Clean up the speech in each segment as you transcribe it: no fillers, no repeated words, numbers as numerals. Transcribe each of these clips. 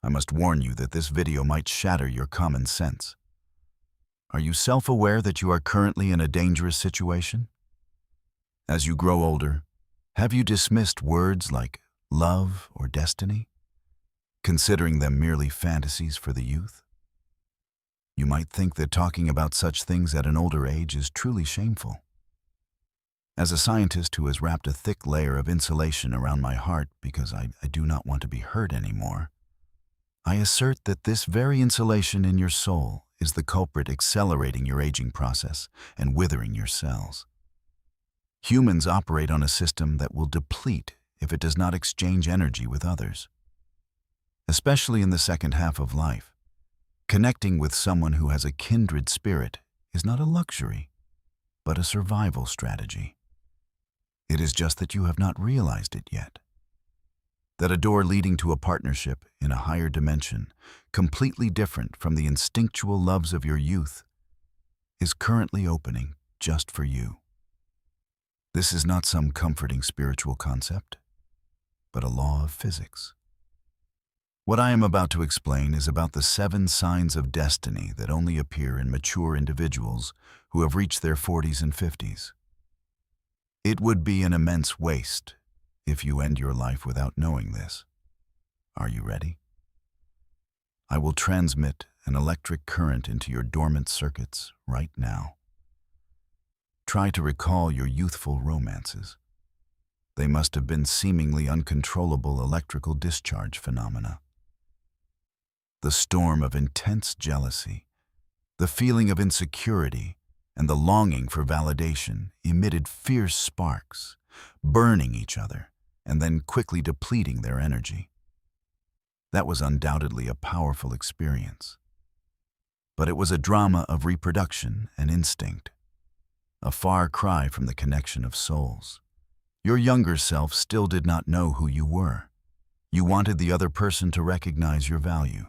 I must warn you that this video might shatter your common sense. Are you self-aware that you are currently in a dangerous situation? As you grow older, have you dismissed words like love or destiny, considering them merely fantasies for the youth? You might think that talking about such things at an older age is truly shameful. As a scientist who has wrapped a thick layer of insulation around my heart because I do not want to be hurt anymore, I assert that this very insulation in your soul is the culprit accelerating your aging process and withering your cells. Humans operate on a system that will deplete if it does not exchange energy with others. Especially in the second half of life, connecting with someone who has a kindred spirit is not a luxury, but a survival strategy. It is just that you have not realized it yet. That a door leading to a partnership in a higher dimension, completely different from the instinctual loves of your youth, is currently opening just for you. This is not some comforting spiritual concept, but a law of physics. What I am about to explain is about the 7 signs of destiny that only appear in mature individuals who have reached their 40s and 50s. It would be an immense waste if you end your life without knowing this. Are you ready? I will transmit an electric current into your dormant circuits right now. Try to recall your youthful romances. They must have been seemingly uncontrollable electrical discharge phenomena. The storm of intense jealousy, the feeling of insecurity, and the longing for validation emitted fierce sparks, burning each other and then quickly depleting their energy. That was undoubtedly a powerful experience. But it was a drama of reproduction and instinct, a far cry from the connection of souls. Your younger self still did not know who you were. You wanted the other person to recognize your value,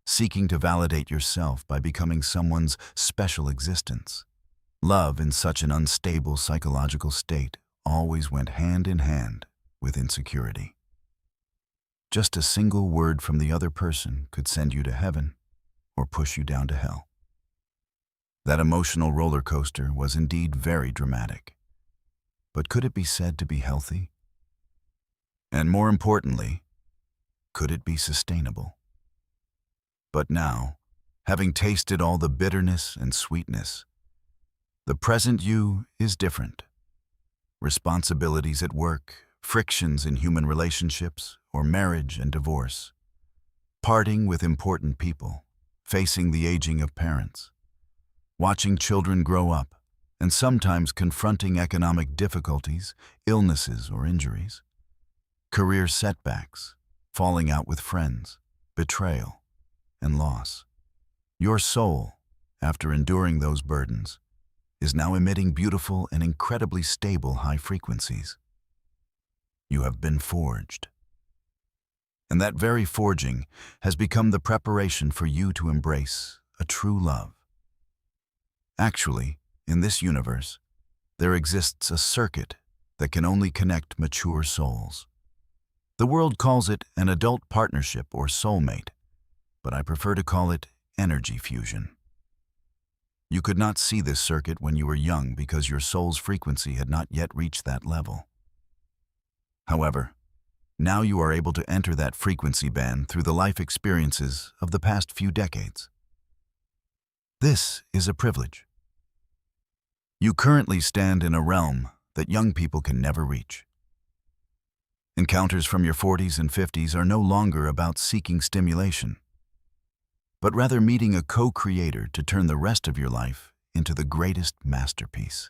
seeking to validate yourself by becoming someone's special existence. Love in such an unstable psychological state always went hand in hand with insecurity. Just a single word from the other person could send you to heaven or push you down to hell. That emotional roller coaster was indeed very dramatic. But could it be said to be healthy? And more importantly, could it be sustainable? But now, having tasted all the bitterness and sweetness, the present you is different. Responsibilities at work, frictions in human relationships, or marriage and divorce, parting with important people, facing the aging of parents, watching children grow up, and sometimes confronting economic difficulties, illnesses, or injuries, career setbacks, falling out with friends, betrayal, and loss. Your soul, after enduring those burdens, is now emitting beautiful and incredibly stable high frequencies. You have been forged. And that very forging has become the preparation for you to embrace a true love. Actually, in this universe, there exists a circuit that can only connect mature souls. The world calls it an adult partnership or soulmate, but I prefer to call it energy fusion. You could not see this circuit when you were young because your soul's frequency had not yet reached that level. However, now you are able to enter that frequency band through the life experiences of the past few decades. This is a privilege. You currently stand in a realm that young people can never reach. Encounters from your 40s and 50s are no longer about seeking stimulation, but rather meeting a co-creator to turn the rest of your life into the greatest masterpiece.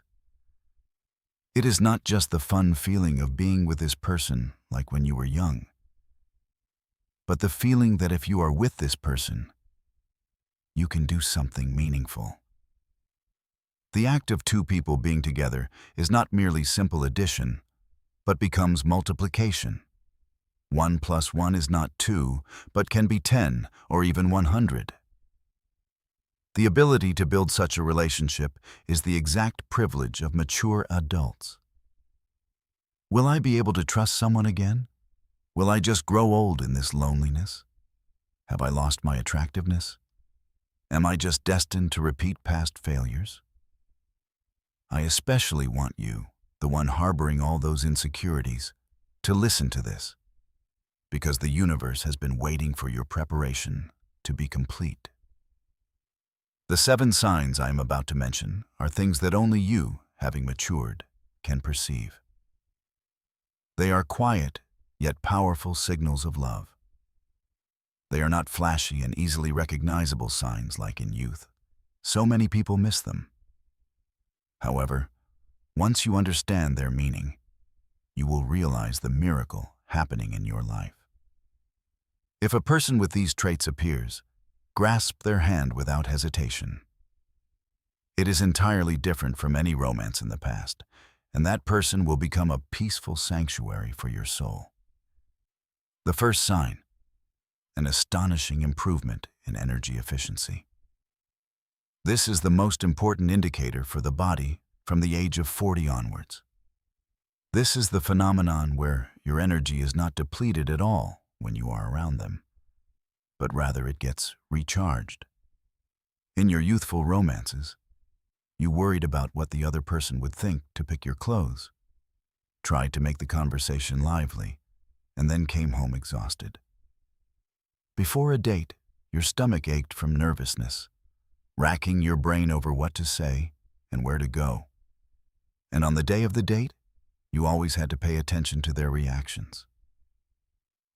It is not just the fun feeling of being with this person like when you were young, but the feeling that if you are with this person, you can do something meaningful. The act of 2 people being together is not merely simple addition, but becomes multiplication. 1 plus 1 is not 2, but can be 10 or even 100. The ability to build such a relationship is the exact privilege of mature adults. Will I be able to trust someone again? Will I just grow old in this loneliness? Have I lost my attractiveness? Am I just destined to repeat past failures? I especially want you, the one harboring all those insecurities, to listen to this, because the universe has been waiting for your preparation to be complete. The 7 signs I am about to mention are things that only you, having matured, can perceive. They are quiet, yet powerful signals of love. They are not flashy and easily recognizable signs like in youth. So many people miss them. However, once you understand their meaning, you will realize the miracle happening in your life. If a person with these traits appears, grasp their hand without hesitation. It is entirely different from any romance in the past, and that person will become a peaceful sanctuary for your soul. The first sign: an astonishing improvement in energy efficiency. This is the most important indicator for the body from the age of 40 onwards. This is the phenomenon where your energy is not depleted at all when you are around them, but rather it gets recharged. In your youthful romances, you worried about what the other person would think to pick your clothes, tried to make the conversation lively, and then came home exhausted. Before a date, your stomach ached from nervousness, racking your brain over what to say and where to go. And on the day of the date, you always had to pay attention to their reactions.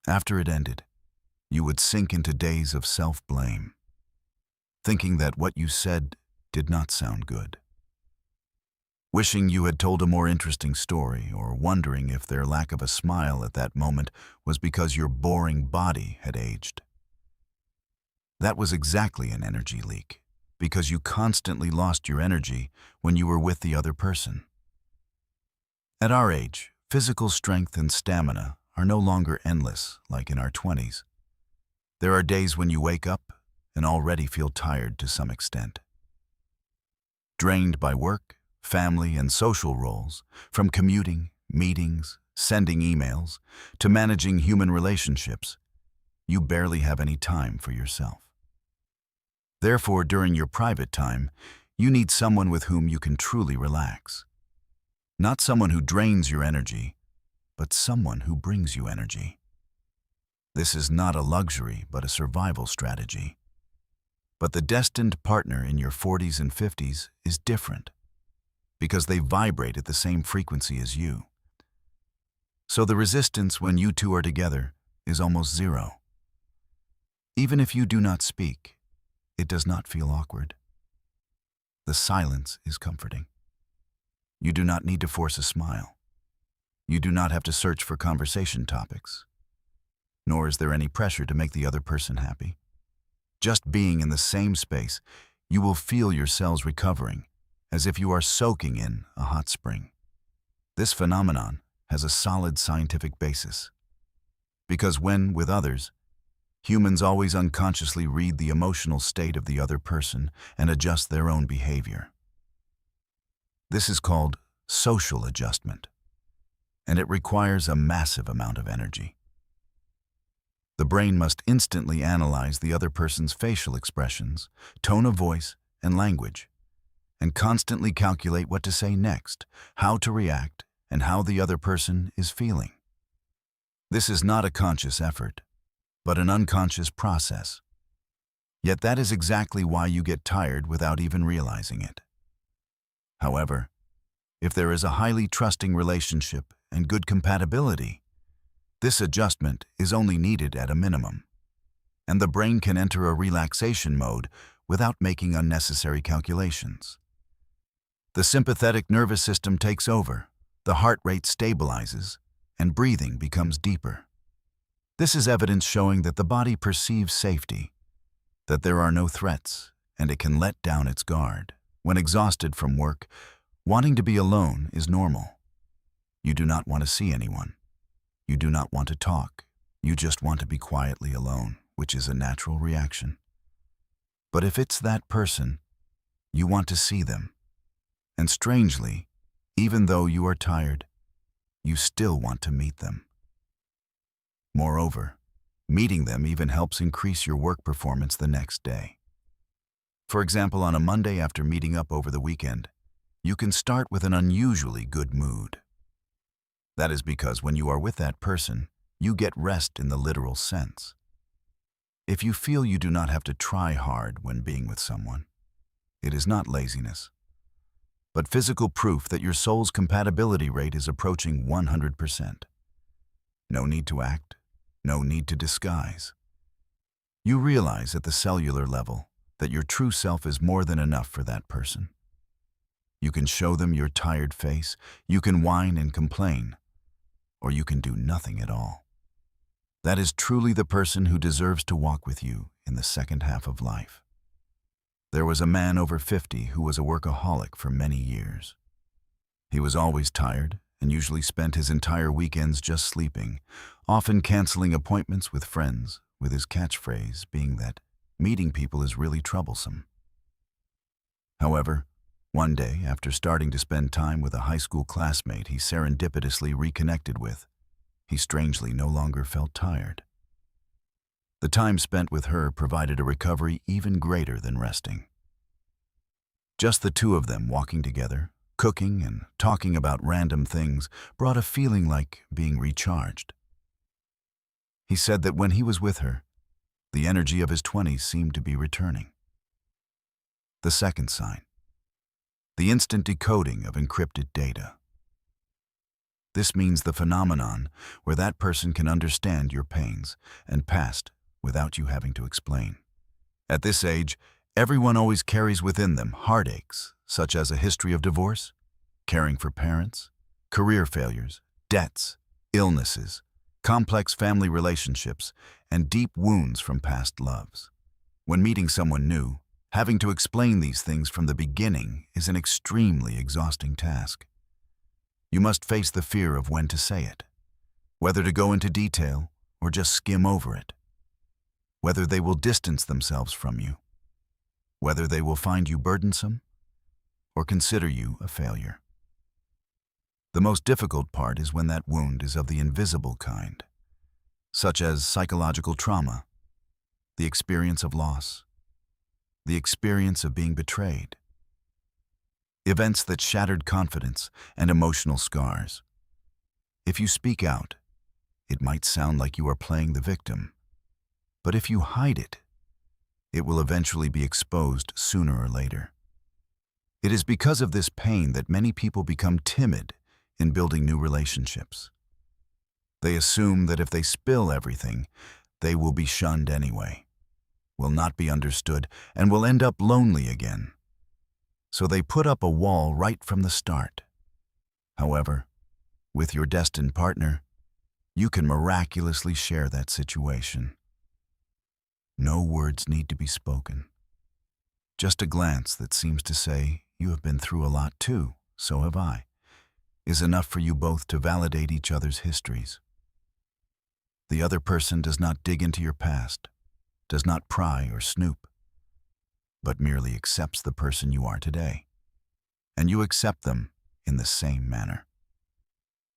After it ended, you would sink into days of self-blame, thinking that what you said did not sound good. Wishing you had told a more interesting story, or wondering if their lack of a smile at that moment was because your boring body had aged. That was exactly an energy leak, because you constantly lost your energy when you were with the other person. At our age, physical strength and stamina are no longer endless like in our 20s. There are days when you wake up and already feel tired to some extent. Drained by work, family, and social roles, from commuting, meetings, sending emails, to managing human relationships, you barely have any time for yourself. Therefore, during your private time, you need someone with whom you can truly relax. Not someone who drains your energy, but someone who brings you energy. This is not a luxury, but a survival strategy. But the destined partner in your 40s and 50s is different, because they vibrate at the same frequency as you. So the resistance when you two are together is almost zero. Even if you do not speak, it does not feel awkward. The silence is comforting. You do not need to force a smile. You do not have to search for conversation topics. Nor is there any pressure to make the other person happy. Just being in the same space, you will feel your cells recovering, as if you are soaking in a hot spring. This phenomenon has a solid scientific basis. Because when with others, humans always unconsciously read the emotional state of the other person and adjust their own behavior. This is called social adjustment, and it requires a massive amount of energy. The brain must instantly analyze the other person's facial expressions, tone of voice, and language, and constantly calculate what to say next, how to react, and how the other person is feeling. This is not a conscious effort, but an unconscious process. Yet that is exactly why you get tired without even realizing it. However, if there is a highly trusting relationship and good compatibility, this adjustment is only needed at a minimum, and the brain can enter a relaxation mode without making unnecessary calculations. The sympathetic nervous system takes over, the heart rate stabilizes, and breathing becomes deeper. This is evidence showing that the body perceives safety, that there are no threats, and it can let down its guard. When exhausted from work, wanting to be alone is normal. You do not want to see anyone. You do not want to talk. You just want to be quietly alone, which is a natural reaction. But if it's that person, you want to see them. And strangely, even though you are tired, you still want to meet them. Moreover, Meeting them even helps increase your work performance the next day. For example, on a Monday after meeting up over the weekend, you can start with an unusually good mood. That is because when you are with that person, you get rest in the literal sense. If you feel you do not have to try hard when being with someone, it is not laziness, but physical proof that your soul's compatibility rate is approaching 100%. No need to act, no need to disguise. You realize at the cellular level that your true self is more than enough for that person. You can show them your tired face, you can whine and complain, or you can do nothing at all. That is truly the person who deserves to walk with you in the second half of life. There was a man over 50 who was a workaholic for many years. He was always tired and usually spent his entire weekends just sleeping, often canceling appointments with friends, with his catchphrase being that meeting people is really troublesome. However, one day, after starting to spend time with a high school classmate he serendipitously reconnected with, he strangely no longer felt tired. The time spent with her provided a recovery even greater than resting. Just the two of them walking together, cooking and talking about random things brought a feeling like being recharged. He said that when he was with her, the energy of his 20s seemed to be returning. The second sign: the instant decoding of encrypted data. This means the phenomenon where that person can understand your pains and past without you having to explain. At this age, everyone always carries within them heartaches, such as a history of divorce, caring for parents, career failures, debts, illnesses, complex family relationships, and deep wounds from past loves. When meeting someone new, having to explain these things from the beginning is an extremely exhausting task. You must face the fear of when to say it, whether to go into detail or just skim over it, whether they will distance themselves from you, whether they will find you burdensome or consider you a failure. The most difficult part is when that wound is of the invisible kind, such as psychological trauma, the experience of loss, the experience of being betrayed, events that shattered confidence and emotional scars. If you speak out, it might sound like you are playing the victim, but if you hide it, it will eventually be exposed sooner or later. It is because of this pain that many people become timid in building new relationships. They assume that if they spill everything, they will be shunned anyway, will not be understood, and will end up lonely again. So they put up a wall right from the start. However, with your destined partner, you can miraculously share that situation. No words need to be spoken. Just a glance that seems to say, "You have been through a lot too, so have I," is enough for you both to validate each other's histories. The other person does not dig into your past, does not pry or snoop, but merely accepts the person you are today, and you accept them in the same manner.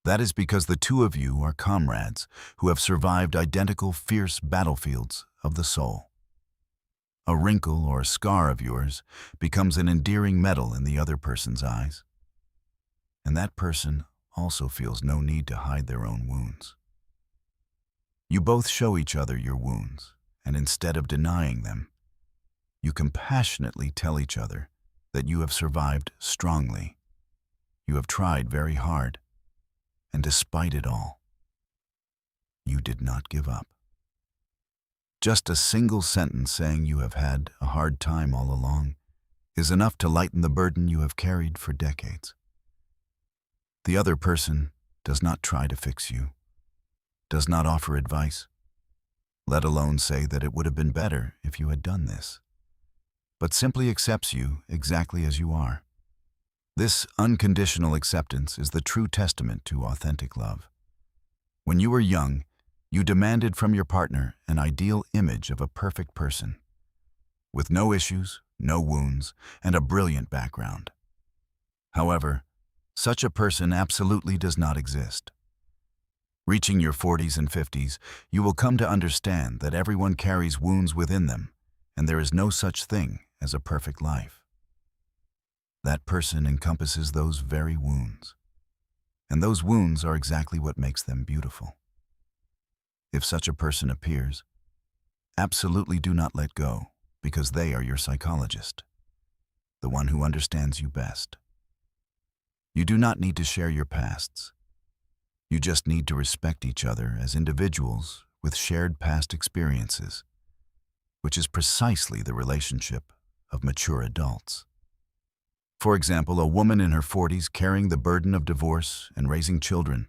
That is because the two of you are comrades who have survived identical fierce battlefields of the soul. A wrinkle or a scar of yours becomes an endearing medal in the other person's eyes, and that person also feels no need to hide their own wounds. You both show each other your wounds, and instead of denying them, you compassionately tell each other that you have survived strongly. You have tried very hard, and despite it all, you did not give up. Just a single sentence saying you have had a hard time all along is enough to lighten the burden you have carried for decades. The other person does not try to fix you, does not offer advice, let alone say that it would have been better if you had done this, but simply accepts you exactly as you are. This unconditional acceptance is the true testament to authentic love. When you were young, you demanded from your partner an ideal image of a perfect person, with no issues, no wounds, and a brilliant background. However, such a person absolutely does not exist. Reaching your 40s and 50s, you will come to understand that everyone carries wounds within them, and there is no such thing as a perfect life. That person encompasses those very wounds, and those wounds are exactly what makes them beautiful. If such a person appears, absolutely do not let go, because they are your psychologist, the one who understands you best. You do not need to share your pasts. You just need to respect each other as individuals with shared past experiences, which is precisely the relationship of mature adults. For example, a woman in her 40s carrying the burden of divorce and raising children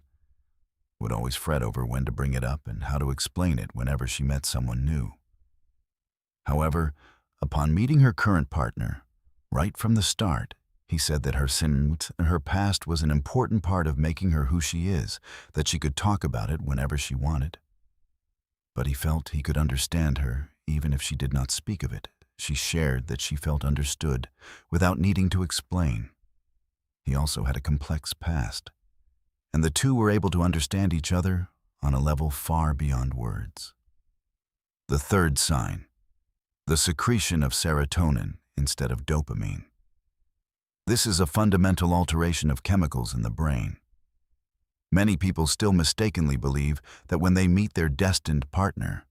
would always fret over when to bring it up and how to explain it whenever she met someone new. However, upon meeting her current partner, right from the start, he said that her past was an important part of making her who she is, that she could talk about it whenever she wanted. But he felt he could understand her even if she did not speak of it. She shared that she felt understood without needing to explain. He also had a complex past, and the two were able to understand each other on a level far beyond words. The third sign: the secretion of serotonin instead of dopamine. This is a fundamental alteration of chemicals in the brain. Many people still mistakenly believe that when they meet their destined partner,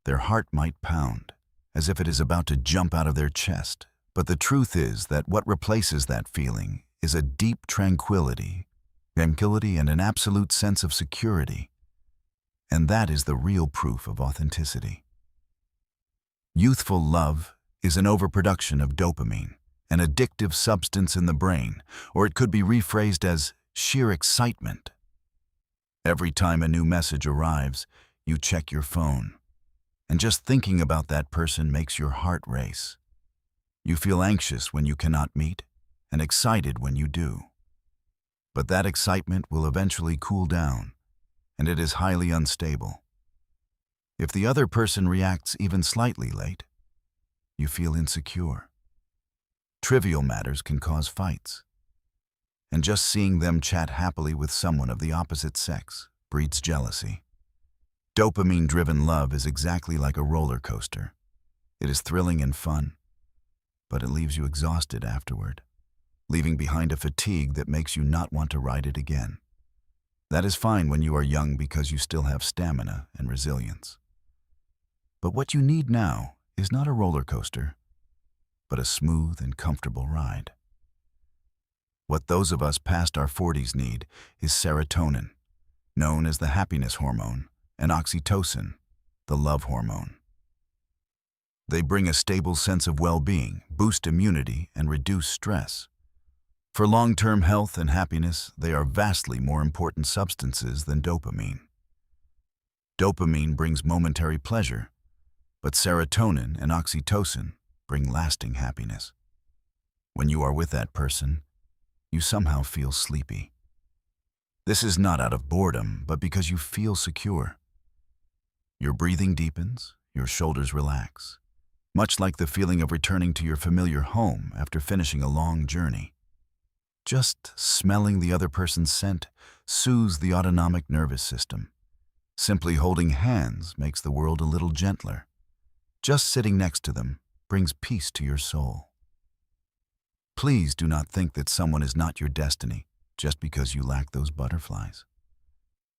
their heart might pound, as if it is about to jump out of their chest. But the truth is that what replaces that feeling is a deep tranquility and an absolute sense of security. And that is the real proof of authenticity. Youthful love is an overproduction of dopamine, an addictive substance in the brain, or it could be rephrased as sheer excitement. Every time a new message arrives, you check your phone, and just thinking about that person makes your heart race. You feel anxious when you cannot meet, and excited when you do. But that excitement will eventually cool down, and it is highly unstable. If the other person reacts even slightly late, you feel insecure. Trivial matters can cause fights, and just seeing them chat happily with someone of the opposite sex breeds jealousy. Dopamine-driven love is exactly like a roller coaster. It is thrilling and fun, but it leaves you exhausted afterward, leaving behind a fatigue that makes you not want to ride it again. That is fine when you are young because you still have stamina and resilience. But what you need now is not a roller coaster, but a smooth and comfortable ride. What those of us past our 40s need is serotonin, known as the happiness hormone, and oxytocin, the love hormone. They bring a stable sense of well-being, boost immunity, and reduce stress. For long-term health and happiness, they are vastly more important substances than dopamine. Dopamine brings momentary pleasure, but serotonin and oxytocin bring lasting happiness. When you are with that person, you somehow feel sleepy. This is not out of boredom, but because you feel secure. Your breathing deepens, your shoulders relax, much like the feeling of returning to your familiar home after finishing a long journey. Just smelling the other person's scent soothes the autonomic nervous system. Simply holding hands makes the world a little gentler. Just sitting next to them brings peace to your soul. Please do not think that someone is not your destiny just because you lack those butterflies.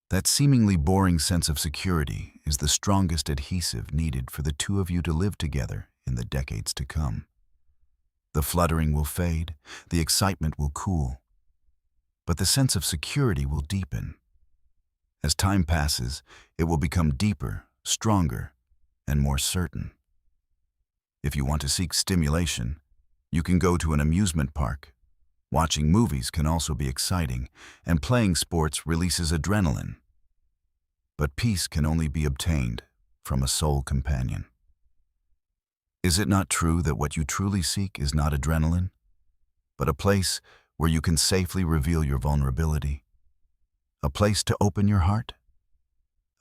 That seemingly boring sense of security is the strongest adhesive needed for the two of you to live together in the decades to come. The fluttering will fade, the excitement will cool, but the sense of security will deepen. As time passes, it will become deeper, stronger, and more certain. If you want to seek stimulation, you can go to an amusement park. Watching movies can also be exciting, and playing sports releases adrenaline. But peace can only be obtained from a soul companion. Is it not true that what you truly seek is not adrenaline, but a place where you can safely reveal your vulnerability? A place to open your heart?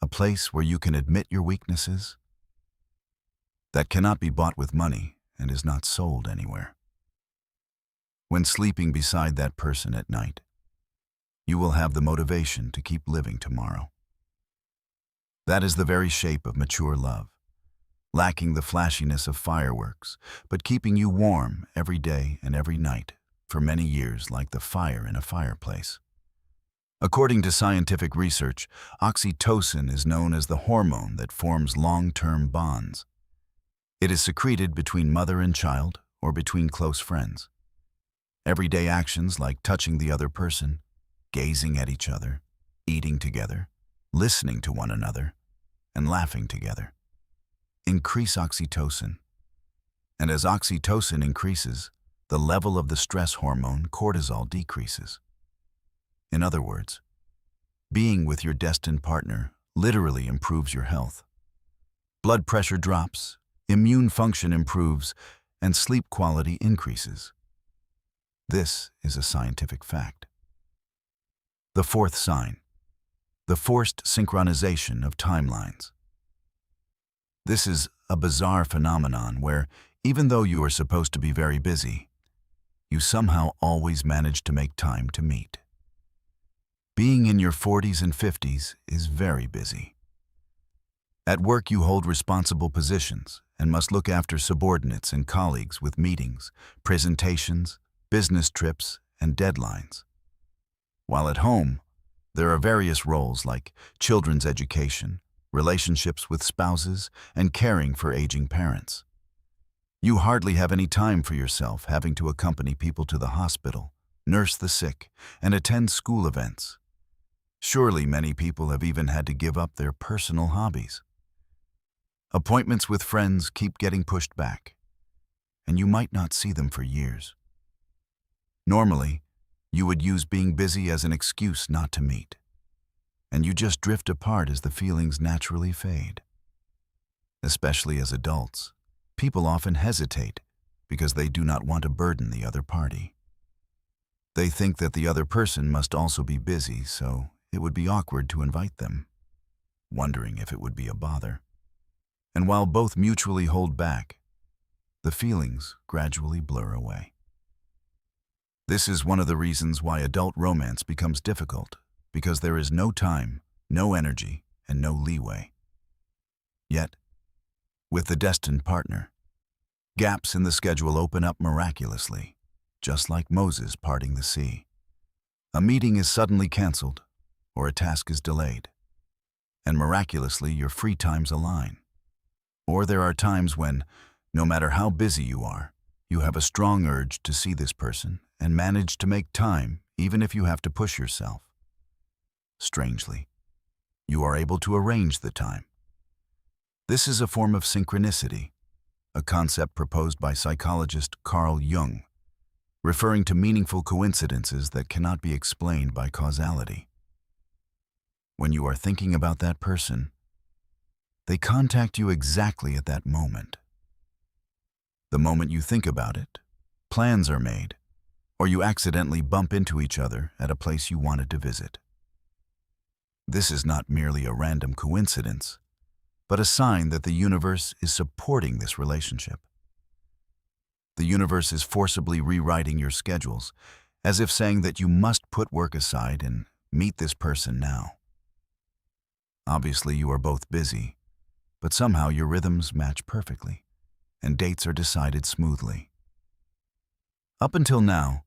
A place where you can admit your weaknesses? That cannot be bought with money and is not sold anywhere. When sleeping beside that person at night, you will have the motivation to keep living tomorrow. That is the very shape of mature love, lacking the flashiness of fireworks, but keeping you warm every day and every night for many years like the fire in a fireplace. According to scientific research, oxytocin is known as the hormone that forms long-term bonds. It is secreted between mother and child or between close friends. Everyday actions like touching the other person, gazing at each other, eating together, listening to one another, and laughing together increase oxytocin. And as oxytocin increases, the level of the stress hormone cortisol decreases. In other words, being with your destined partner literally improves your health. Blood pressure drops, immune function improves, and sleep quality increases. This is a scientific fact. The fourth sign, the forced synchronization of timelines. This is a bizarre phenomenon where, even though you are supposed to be very busy, you somehow always manage to make time to meet. Being in your 40s and 50s is very busy. At work, you hold responsible positions and must look after subordinates and colleagues with meetings, presentations, business trips, and deadlines. While at home, there are various roles like children's education, relationships with spouses, and caring for aging parents. You hardly have any time for yourself, having to accompany people to the hospital, nurse the sick, and attend school events. Surely many people have even had to give up their personal hobbies. Appointments with friends keep getting pushed back, and you might not see them for years. Normally, you would use being busy as an excuse not to meet, and you just drift apart as the feelings naturally fade. Especially as adults, people often hesitate because they do not want to burden the other party. They think that the other person must also be busy, so it would be awkward to invite them, wondering if it would be a bother. And while both mutually hold back, the feelings gradually blur away. This is one of the reasons why adult romance becomes difficult, because there is no time, no energy, and no leeway. Yet, with the destined partner, gaps in the schedule open up miraculously, just like Moses parting the sea. A meeting is suddenly canceled, or a task is delayed, and miraculously your free times align. Or there are times when, no matter how busy you are, you have a strong urge to see this person and manage to make time even if you have to push yourself. Strangely, you are able to arrange the time. This is a form of synchronicity, a concept proposed by psychologist Carl Jung, referring to meaningful coincidences that cannot be explained by causality. When you are thinking about that person, they contact you exactly at that moment. The moment you think about it, plans are made, or you accidentally bump into each other at a place you wanted to visit. This is not merely a random coincidence, but a sign that the universe is supporting this relationship. The universe is forcibly rewriting your schedules, as if saying that you must put work aside and meet this person now. Obviously, you are both busy, but somehow your rhythms match perfectly, and dates are decided smoothly. Up until now,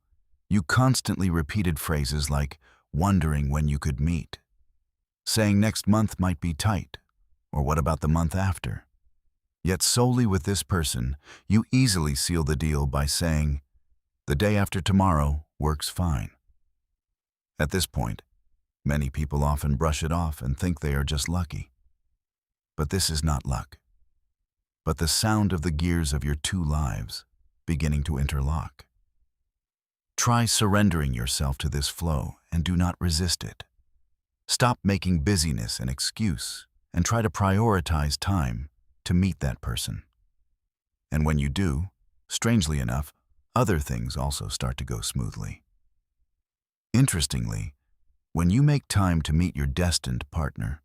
you constantly repeated phrases like wondering when you could meet, saying next month might be tight, or what about the month after? Yet solely with this person, you easily seal the deal by saying, the day after tomorrow works fine. At this point, many people often brush it off and think they are just lucky. But this is not luck, but the sound of the gears of your two lives beginning to interlock. Try surrendering yourself to this flow and do not resist it. Stop making busyness an excuse and try to prioritize time to meet that person. And when you do, strangely enough, other things also start to go smoothly. Interestingly, when you make time to meet your destined partner,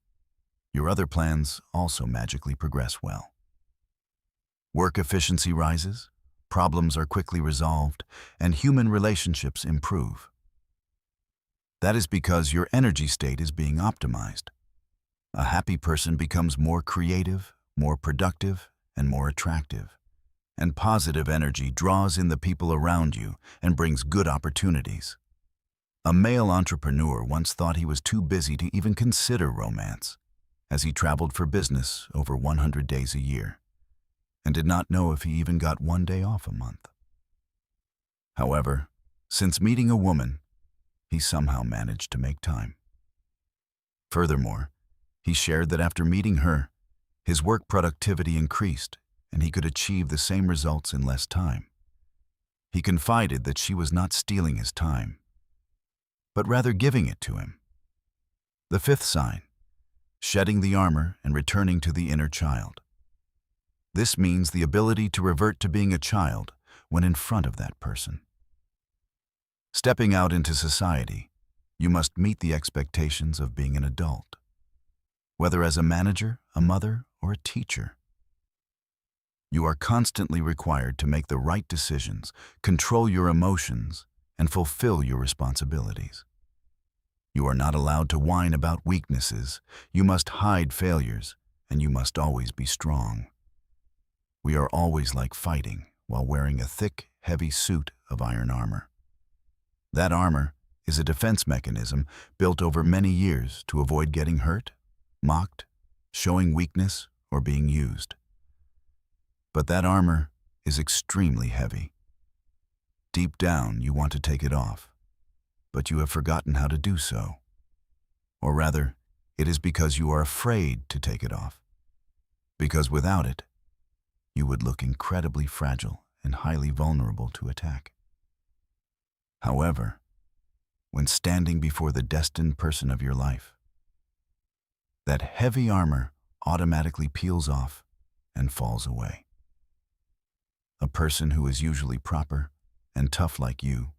your other plans also magically progress well. Work efficiency rises, problems are quickly resolved, and human relationships improve. That is because your energy state is being optimized. A happy person becomes more creative, more productive, and more attractive. And positive energy draws in the people around you and brings good opportunities. A male entrepreneur once thought he was too busy to even consider romance, as he traveled for business over 100 days a year, and did not know if he even got one day off a month. However, since meeting a woman, he somehow managed to make time. Furthermore, he shared that after meeting her, his work productivity increased and he could achieve the same results in less time. He confided that she was not stealing his time, but rather giving it to him. The fifth sign: shedding the armor and returning to the inner child. This means the ability to revert to being a child when in front of that person. Stepping out into society, you must meet the expectations of being an adult, whether as a manager, a mother, or a teacher. You are constantly required to make the right decisions, control your emotions, and fulfill your responsibilities. You are not allowed to whine about weaknesses, you must hide failures, and you must always be strong. We are always like fighting while wearing a thick, heavy suit of iron armor. That armor is a defense mechanism built over many years to avoid getting hurt, mocked, showing weakness, or being used. But that armor is extremely heavy. Deep down, you want to take it off, but you have forgotten how to do so. Or rather, it is because you are afraid to take it off. Because without it, you would look incredibly fragile and highly vulnerable to attack. However, when standing before the destined person of your life, that heavy armor automatically peels off and falls away. A person who is usually proper and tough like you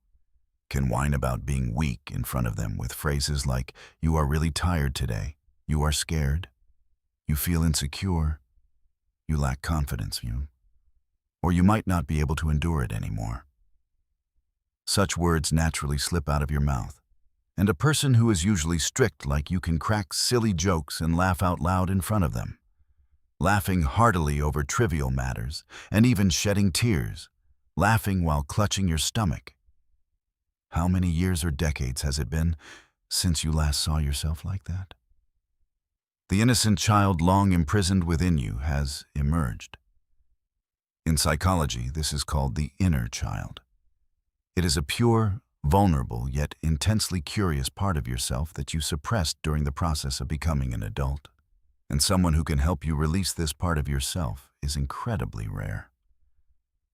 can whine about being weak in front of them with phrases like, "You are really tired today," "You are scared," "You feel insecure," "You lack confidence," or "You might not be able to endure it anymore." Such words naturally slip out of your mouth, and a person who is usually strict like you can crack silly jokes and laugh out loud in front of them, laughing heartily over trivial matters, and even shedding tears, laughing while clutching your stomach. How many years or decades has it been since you last saw yourself like that? The innocent child long imprisoned within you has emerged. In psychology, this is called the inner child. It is a pure, vulnerable, yet intensely curious part of yourself that you suppressed during the process of becoming an adult. And someone who can help you release this part of yourself is incredibly rare.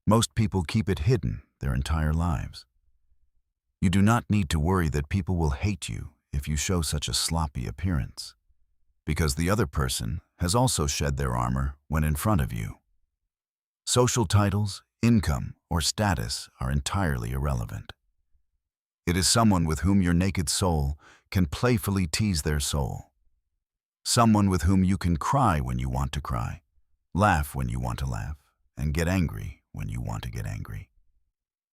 Most people keep it hidden their entire lives. You do not need to worry that people will hate you if you show such a sloppy appearance, because the other person has also shed their armor when in front of you. Social titles, income, or status are entirely irrelevant. It is someone with whom your naked soul can playfully tease their soul. Someone with whom you can cry when you want to cry, laugh when you want to laugh, and get angry when you want to get angry.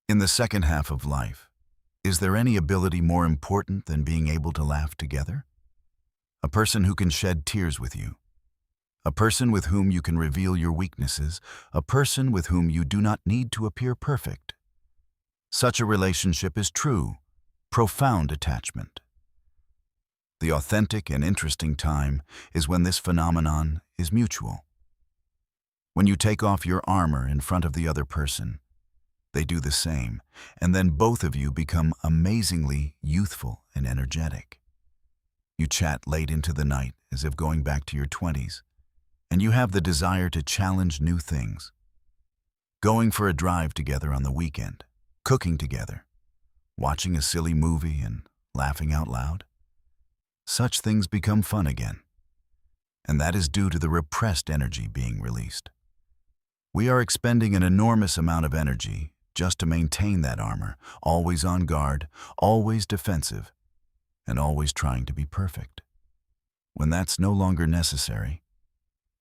In the second half of life, is there any ability more important than being able to laugh together? A person who can shed tears with you. A person with whom you can reveal your weaknesses. A person with whom you do not need to appear perfect. Such a relationship is true, profound attachment. The authentic and interesting time is when this phenomenon is mutual. When you take off your armor in front of the other person, they do the same, and then both of you become amazingly youthful and energetic. You chat late into the night as if going back to your 20s, and you have the desire to challenge new things. Going for a drive together on the weekend, cooking together, watching a silly movie and laughing out loud. Such things become fun again, and that is due to the repressed energy being released. We are expending an enormous amount of energy just to maintain that armor, always on guard, always defensive, and always trying to be perfect. When that's no longer necessary,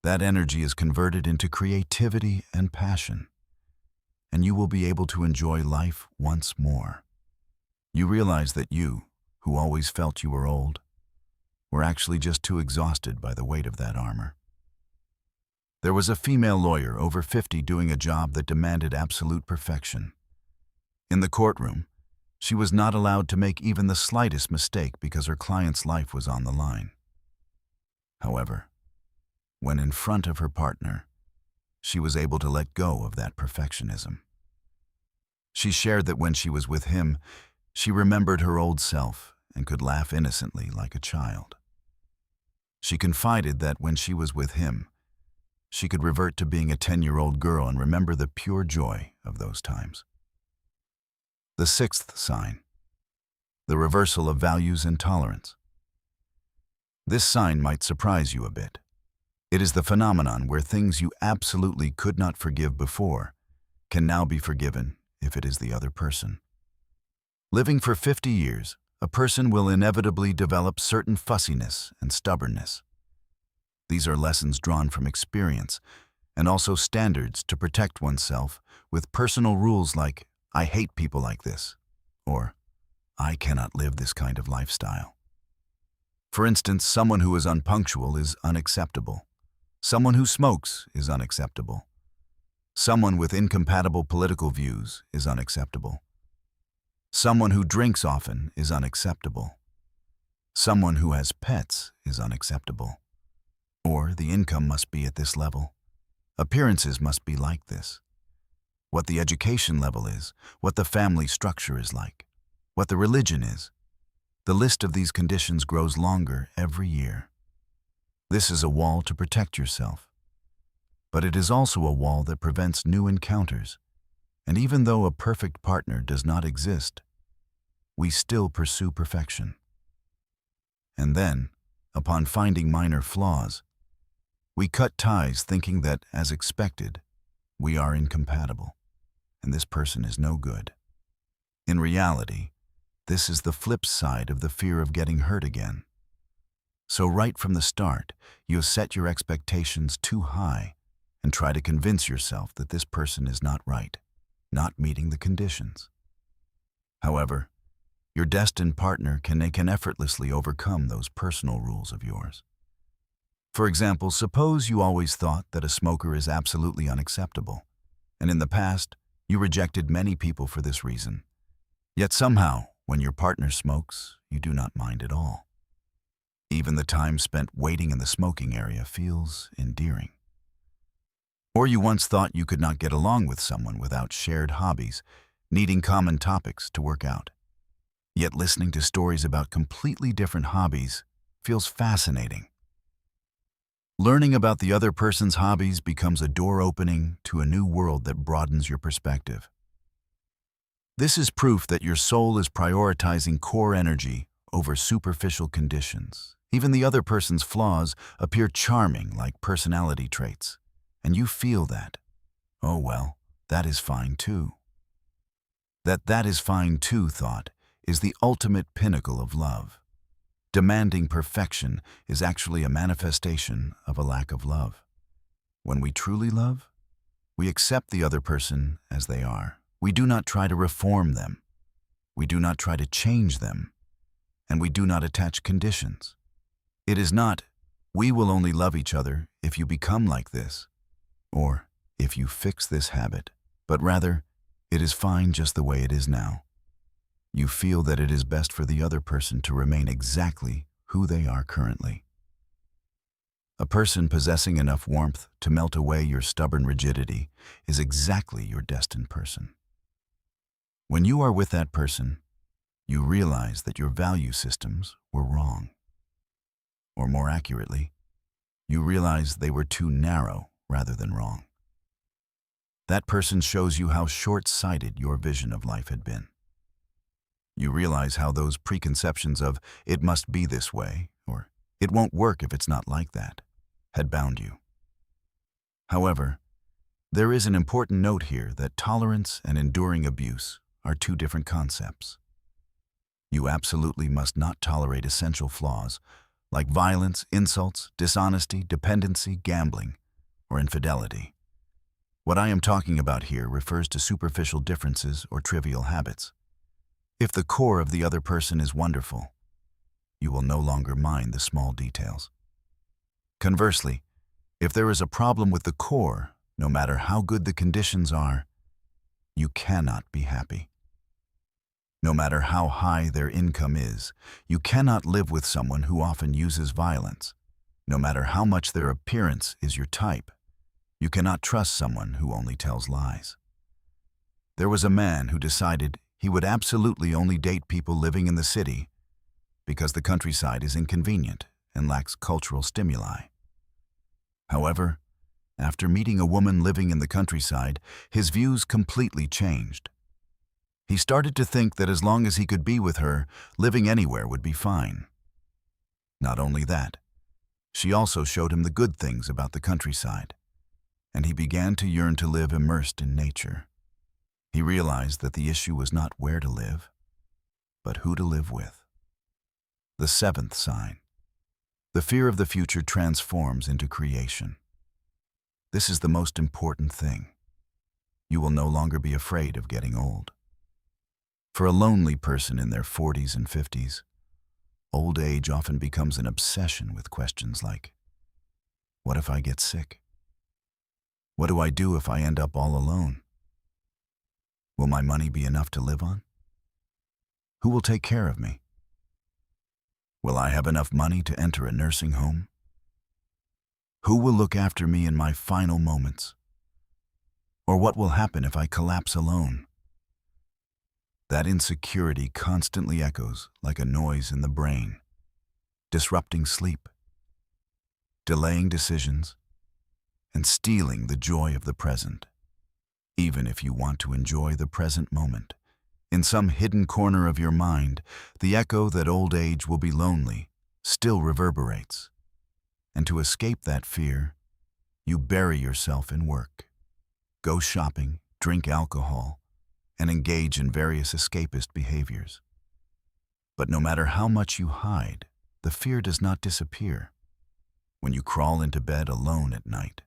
that energy is converted into creativity and passion, and you will be able to enjoy life once more. You realize that you, who always felt you were old, were actually just too exhausted by the weight of that armor. There was a female lawyer over 50 doing a job that demanded absolute perfection. In the courtroom, she was not allowed to make even the slightest mistake because her client's life was on the line. However, when in front of her partner, she was able to let go of that perfectionism. She shared that when she was with him, she remembered her old self and could laugh innocently like a child. She confided that when she was with him, she could revert to being a 10-year-old girl and remember the pure joy of those times. The sixth sign, the reversal of values and tolerance. This sign might surprise you a bit. It is the phenomenon where things you absolutely could not forgive before can now be forgiven if it is the other person. Living for 50 years, a person will inevitably develop certain fussiness and stubbornness. These are lessons drawn from experience and also standards to protect oneself with personal rules like, I hate people like this, or I cannot live this kind of lifestyle. For instance, someone who is unpunctual is unacceptable. Someone who smokes is unacceptable. Someone with incompatible political views is unacceptable. Someone who drinks often is unacceptable. Someone who has pets is unacceptable. Or the income must be at this level. Appearances must be like this. What the education level is, what the family structure is like, what the religion is. The list of these conditions grows longer every year. This is a wall to protect yourself. But it is also a wall that prevents new encounters. And even though a perfect partner does not exist, we still pursue perfection. And then, upon finding minor flaws, we cut ties thinking that, as expected, we are incompatible, and this person is no good. In reality, this is the flip side of the fear of getting hurt again. So right from the start, you have set your expectations too high and try to convince yourself that this person is not right, not meeting the conditions. However, your destined partner can effortlessly overcome those personal rules of yours. For example, suppose you always thought that a smoker is absolutely unacceptable, and in the past, you rejected many people for this reason. Yet somehow, when your partner smokes, you do not mind at all. Even the time spent waiting in the smoking area feels endearing. Or you once thought you could not get along with someone without shared hobbies, needing common topics to work out. Yet listening to stories about completely different hobbies feels fascinating. Learning about the other person's hobbies becomes a door opening to a new world that broadens your perspective. This is proof that your soul is prioritizing core energy over superficial conditions. Even the other person's flaws appear charming like personality traits, and you feel that, oh well, that is fine too. That is fine too thought is the ultimate pinnacle of love. Demanding perfection is actually a manifestation of a lack of love. When we truly love, we accept the other person as they are. We do not try to reform them. We do not try to change them. And we do not attach conditions. It is not, we will only love each other if you become like this, or if you fix this habit, but rather, it is fine just the way it is now. You feel that it is best for the other person to remain exactly who they are currently. A person possessing enough warmth to melt away your stubborn rigidity is exactly your destined person. When you are with that person, you realize that your value systems were wrong. Or more accurately, you realize they were too narrow rather than wrong. That person shows you how short-sighted your vision of life had been. You realize how those preconceptions of, it must be this way, or it won't work if it's not like that, had bound you. However, there is an important note here that tolerance and enduring abuse are two different concepts. You absolutely must not tolerate essential flaws like violence, insults, dishonesty, dependency, gambling, or infidelity. What I am talking about here refers to superficial differences or trivial habits. If the core of the other person is wonderful, you will no longer mind the small details. Conversely, if there is a problem with the core, no matter how good the conditions are, you cannot be happy. No matter how high their income is, you cannot live with someone who often uses violence. No matter how much their appearance is your type, you cannot trust someone who only tells lies. There was a man who decided he would absolutely only date people living in the city because the countryside is inconvenient and lacks cultural stimuli. However, after meeting a woman living in the countryside, his views completely changed. He started to think that as long as he could be with her, living anywhere would be fine. Not only that, she also showed him the good things about the countryside, and he began to yearn to live immersed in nature. He realized that the issue was not where to live, but who to live with. The seventh sign. The fear of the future transforms into creation. This is the most important thing. You will no longer be afraid of getting old. For a lonely person in their 40s and 50s, old age often becomes an obsession with questions like, what if I get sick? What do I do if I end up all alone? Will my money be enough to live on? Who will take care of me? Will I have enough money to enter a nursing home? Who will look after me in my final moments? Or what will happen if I collapse alone? That insecurity constantly echoes like a noise in the brain, disrupting sleep, delaying decisions, and stealing the joy of the present. Even if you want to enjoy the present moment, in some hidden corner of your mind, the echo that old age will be lonely still reverberates. And to escape that fear, you bury yourself in work. Go shopping, drink alcohol, and engage in various escapist behaviors. But no matter how much you hide, the fear does not disappear. When you crawl into bed alone at night,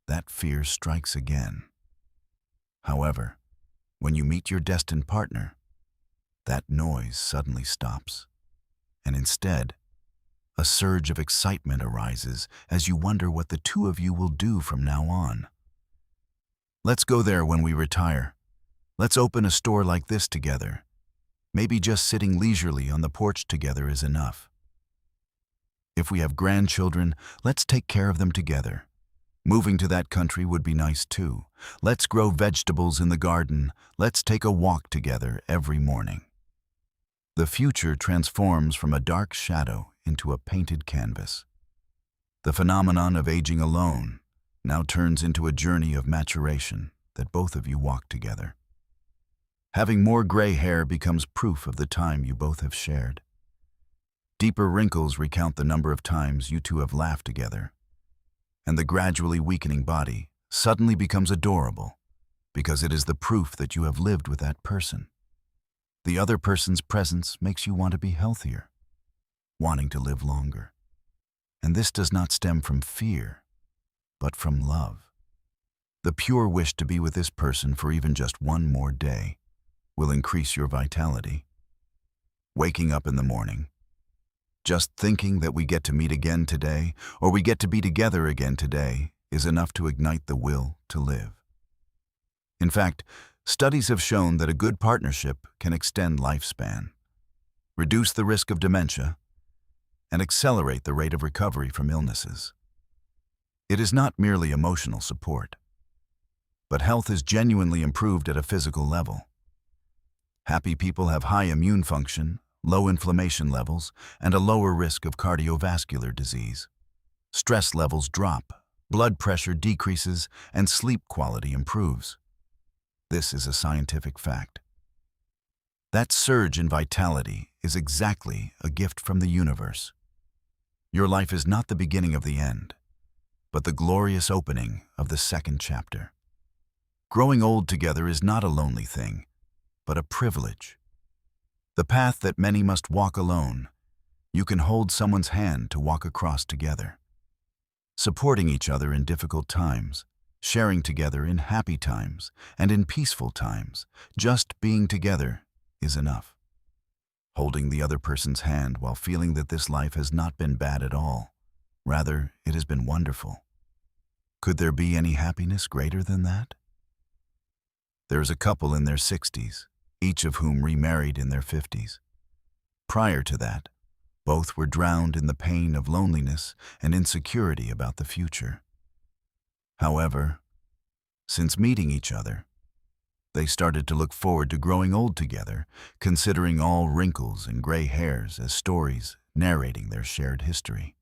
that fear strikes again. However, when you meet your destined partner, that noise suddenly stops, and instead, a surge of excitement arises as you wonder what the two of you will do from now on. Let's go there when we retire. Let's open a store like this together. Maybe just sitting leisurely on the porch together is enough. If we have grandchildren, let's take care of them together. Moving to that country would be nice too. Let's grow vegetables in the garden. Let's take a walk together every morning. The future transforms from a dark shadow into a painted canvas. The phenomenon of aging alone now turns into a journey of maturation that both of you walk together. Having more gray hair becomes proof of the time you both have shared. Deeper wrinkles recount the number of times you two have laughed together. And the gradually weakening body suddenly becomes adorable because it is the proof that you have lived with that person. The other person's presence makes you want to be healthier, wanting to live longer. And this does not stem from fear, but from love. The pure wish to be with this person for even just one more day will increase your vitality. Waking up in the morning, just thinking that we get to meet again today, or we get to be together again today, is enough to ignite the will to live. In fact, studies have shown that a good partnership can extend lifespan, reduce the risk of dementia, and accelerate the rate of recovery from illnesses. It is not merely emotional support, but health is genuinely improved at a physical level. Happy people have high immune function, low inflammation levels, and a lower risk of cardiovascular disease. Stress levels drop, blood pressure decreases, and sleep quality improves. This is a scientific fact. That surge in vitality is exactly a gift from the universe. Your life is not the beginning of the end, but the glorious opening of the second chapter. Growing old together is not a lonely thing, but a privilege. The path that many must walk alone, you can hold someone's hand to walk across together. Supporting each other in difficult times, sharing together in happy times, and in peaceful times, just being together is enough. holding the other person's hand while feeling that this life has not been bad at all. Rather, it has been wonderful. Could there be any happiness greater than that? There is a couple in their 60s, each of whom remarried in their 50s. Prior to that, both were drowned in the pain of loneliness and insecurity about the future. However, since meeting each other, they started to look forward to growing old together, considering all wrinkles and gray hairs as stories narrating their shared history.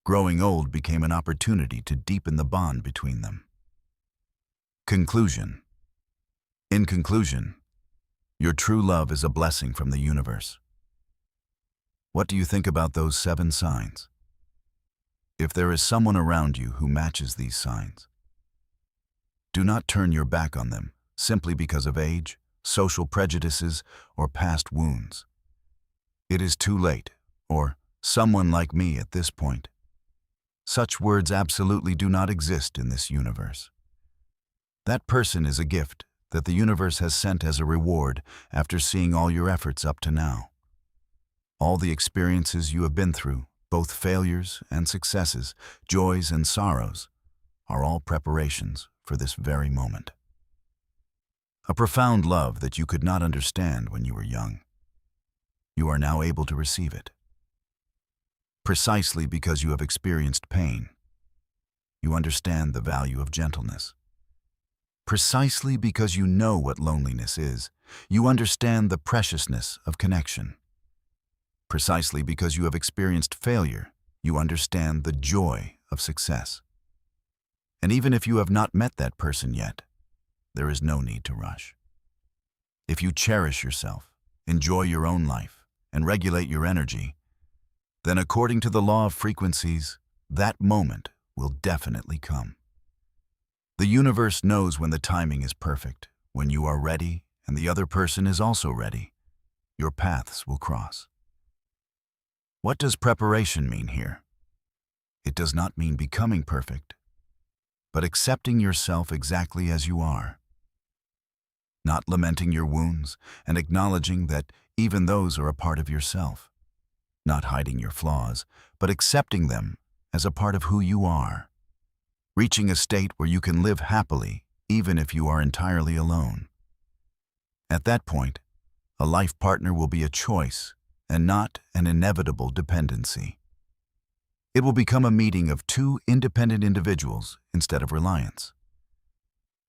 Growing old became an opportunity to deepen the bond between them. Conclusion. In conclusion, your true love is a blessing from the universe. What do you think about those 7 signs? If there is someone around you who matches these signs, do not turn your back on them simply because of age, social prejudices, or past wounds. It is too late, or someone like me at this point. Such words absolutely do not exist in this universe. That person is a gift that the universe has sent as a reward after seeing all your efforts up to now. All the experiences you have been through, both failures and successes, joys and sorrows, are all preparations for this very moment. A profound love that you could not understand when you were young. You are now able to receive it. Precisely because you have experienced pain, you understand the value of gentleness. Precisely because you know what loneliness is, you understand the preciousness of connection. Precisely because you have experienced failure, you understand the joy of success. And even if you have not met that person yet, there is no need to rush. If you cherish yourself, enjoy your own life, and regulate your energy, then according to the law of frequencies, that moment will definitely come. The universe knows when the timing is perfect, when you are ready and the other person is also ready. Your paths will cross. What does preparation mean here? It does not mean becoming perfect, but accepting yourself exactly as you are. Not lamenting your wounds and acknowledging that even those are a part of yourself. Not hiding your flaws, but accepting them as a part of who you are. Reaching a state where you can live happily even if you are entirely alone. At that point, a life partner will be a choice and not an inevitable dependency. It will become a meeting of 2 independent individuals instead of reliance.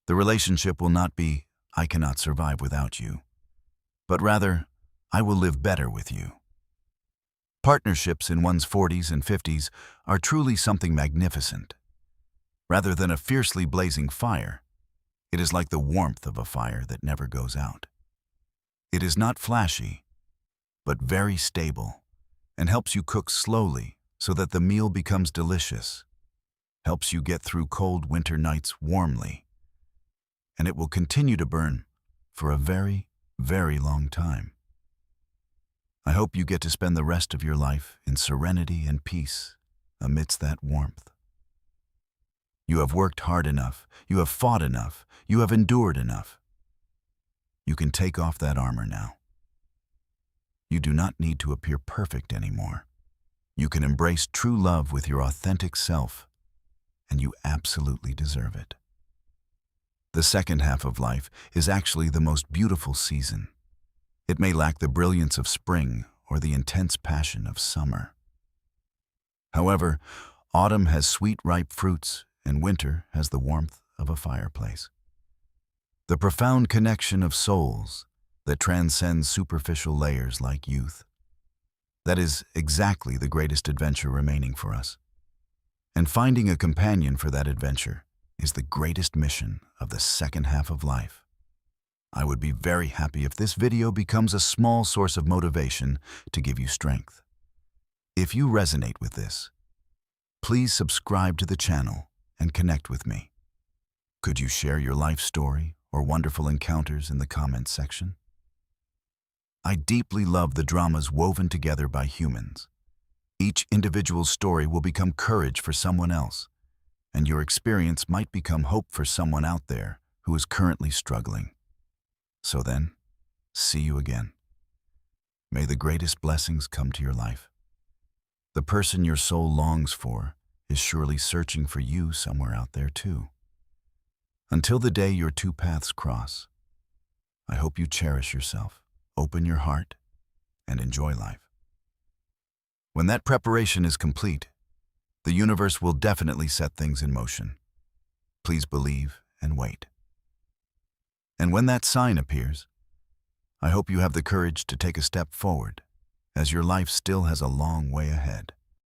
The relationship will not be, "I cannot survive without you," but rather, "I will live better with you." Partnerships in one's 40s and 50s are truly something magnificent. Rather than a fiercely blazing fire, it is like the warmth of a fire that never goes out. It is not flashy, but very stable, and helps you cook slowly so that the meal becomes delicious, helps you get through cold winter nights warmly, and it will continue to burn for a very, very long time. I hope you get to spend the rest of your life in serenity and peace amidst that warmth. You have worked hard enough, you have fought enough, you have endured enough. You can take off that armor now. You do not need to appear perfect anymore. You can embrace true love with your authentic self, and you absolutely deserve it. The second half of life is actually the most beautiful season. It may lack the brilliance of spring or the intense passion of summer. However, autumn has sweet, ripe fruits, and winter has the warmth of a fireplace. The profound connection of souls that transcends superficial layers like youth. That is exactly the greatest adventure remaining for us. And finding a companion for that adventure is the greatest mission of the second half of life. I would be very happy if this video becomes a small source of motivation to give you strength. If you resonate with this, please subscribe to the channel and connect with me. Could you share your life story or wonderful encounters in the comments section? I deeply love the dramas woven together by humans. Each individual story will become courage for someone else, and your experience might become hope for someone out there who is currently struggling. So then, see you again. May the greatest blessings come to your life. The person your soul longs for is surely searching for you somewhere out there too. Until the day your two paths cross, I hope you cherish yourself, open your heart, and enjoy life. When that preparation is complete, the universe will definitely set things in motion. Please believe and wait. And when that sign appears, I hope you have the courage to take a step forward, as your life still has a long way ahead.